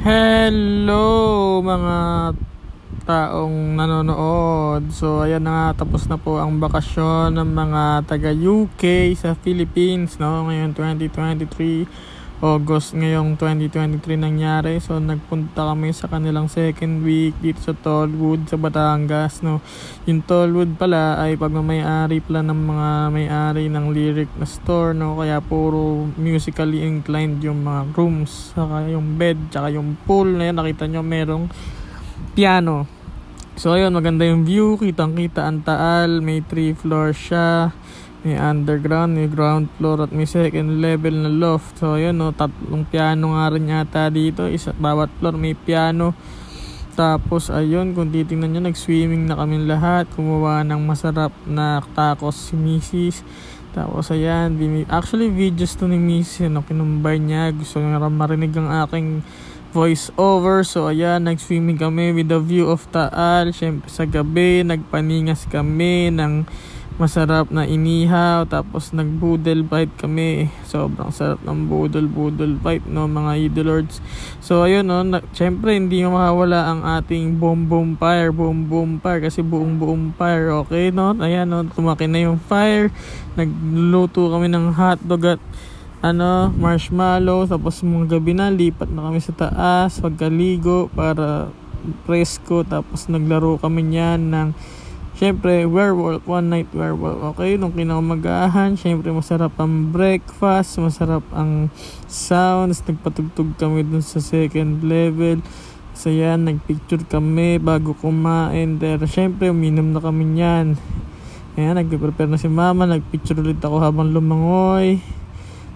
Hello mga taong nanonood. So ayan na nga, tapos na po ang bakasyon ng mga taga UK sa Philippines, no? Ngayon 2023 August ngayong 2023 nangyari. So nagpunta kami sa kanilang second week dito sa Tallwood sa Batangas, no. Yung Tallwood pala ay pagmamay-ari pala ng mga may-ari ng Lyric na store, no. Kaya puro musically inclined yung mga rooms, saka yung bed, saka yung pool na yan. Nakita nyo merong piano. So ayun, maganda yung view, kitang-kita ang Taal. May 3 floors siya. May underground, may ground floor at may second level na loft. So ayun, no, tatlong piano nga rin yata dito. Bawat floor may piano. Tapos ayun, kung titingnan nyo, nag-swimming na kami lahat. Kumuha ng masarap na tacos si Mrs. Tapos ayan, actually videos to ni Mrs. No, kinumbay niya. Gusto nga marinig ang aking voice over. So ayan, nag-swimming kami with the view of Taal. Syempre sa gabi, nagpaningas kami ng masarap na inihaw, tapos nag-boodle fight kami. Sobrang sarap ng boodle fight, no, mga idolords. So ayun, no, syempre hindi mawawala ang ating boom fire kasi buong fire, okay, no. Ayan, no, tumaki na yung fire. Nagluto kami ng hotdog at marshmallow. Tapos mga gabi na, lipat na kami sa taas pagkaligo para presko. Tapos naglaro kami niyan ng syempre werewolf, one night werewolf, okay. Nung kinaumagahan, syempre masarap ang breakfast, masarap ang sounds. Nagpatugtog kami dun sa second level. So yan, nagpicture kami bago kumain. Pero syempre uminom na kami niyan. Ayan, nagpe-prepare na si mama. Nagpicture ulit ako habang lumangoy.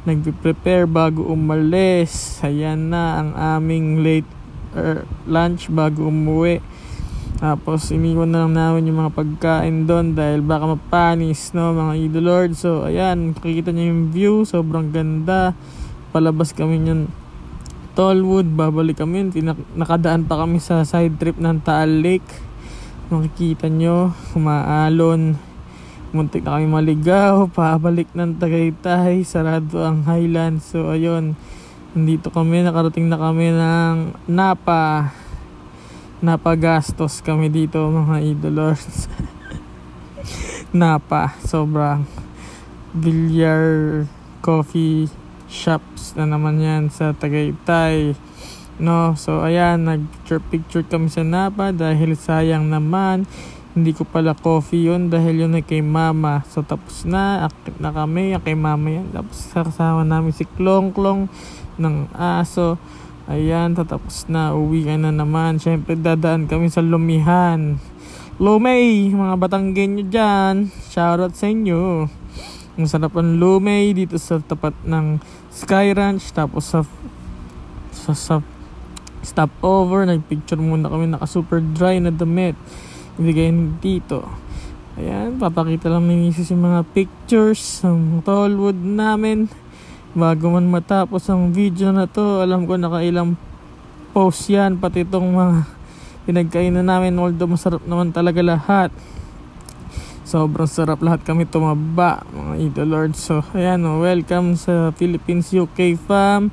Nagpe-prepare bago umalis. Ayan na ang aming late lunch bago umuwi. Tapos iniwan na lang namin yung mga pagkain doon dahil baka mapanis, no, mga idolord. So ayan, makikita nyo yung view, sobrang ganda. Palabas kami nyan Tallwood, babalik kami. Nakadaan pa kami sa side trip ng Taal Lake. Makikita nyo, umaalon. Muntik na kami maligaw, pabalik ng Tagaytay, sarado ang Highlands. So ayun, nandito kami, nakarating na kami ng napagastos kami dito, mga idolors. Napa, sobrang billiard coffee shops na naman yan sa Tagaytay, no. So ayan, nag-picture kami sa Napa dahil sayang naman hindi ko pala coffee yun dahil yun ay kay mama. So tapos na, akit na kami, kay mama yan. Tapos kasama namin si Klong ng aso. Ayan, tatapos na, uwi ka na naman. Syempre dadaan kami sa Lumihan. Lumay, mga Batanggenyo dyan, shoutout sa inyo. Ang sarap ang Lumay dito sa tapat ng Sky Ranch. Tapos sa stopover, nagpicture muna kami, naka super dry na damit ibigay dito. Ayan, papakita lang ni Mrs. yung mga pictures ng Tallwood namin. Bago man matapos ang video na to, alam ko nakailang post yan, pati itong mga pinagkainan namin, although masarap naman talaga lahat. Sobrang sarap, lahat kami tumaba, mga idolords. So ayan, welcome sa Philippines UK fam.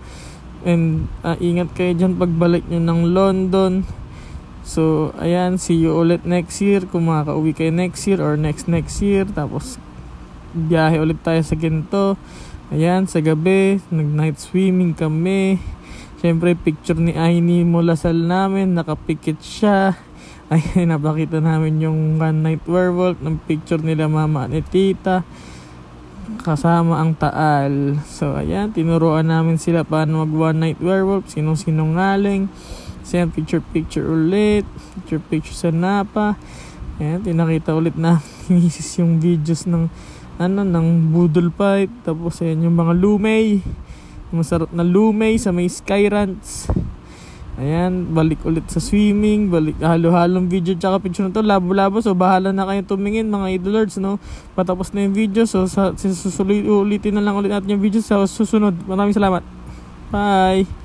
And ingat kayo dyan pagbalik nyo ng London. So ayan, see you ulit next year kung makaka-uwi kayo next year or next year. Tapos biyahe ulit tayo sa ginto. Ayan, sa gabi, nag-night swimming kami. Siyempre, picture ni Aini Molasal namin, nakapikit siya. Ayan, napakita namin yung one night werewolf ng picture nila mama at tita. Kasama ang Taal. So, ayan, tinuruan namin sila paano mag one night werewolf, sinong-sinungaling. So, ayan, picture ulit. Picture sa Napa. Ayan, tinakita ulit na misis yung videos ng boodle fight. Tapos ayan yung mga lumay, masarap na lumay sa may Sky Ranch. Ayan, balik ulit sa swimming, balik halo-halong video tsaka picture na to, labo-labo. So bahala na kayo tumingin, mga idolords, no. Patapos na yung video. So ulitin na lang ulit natin yung video sa susunod. Maraming salamat, bye.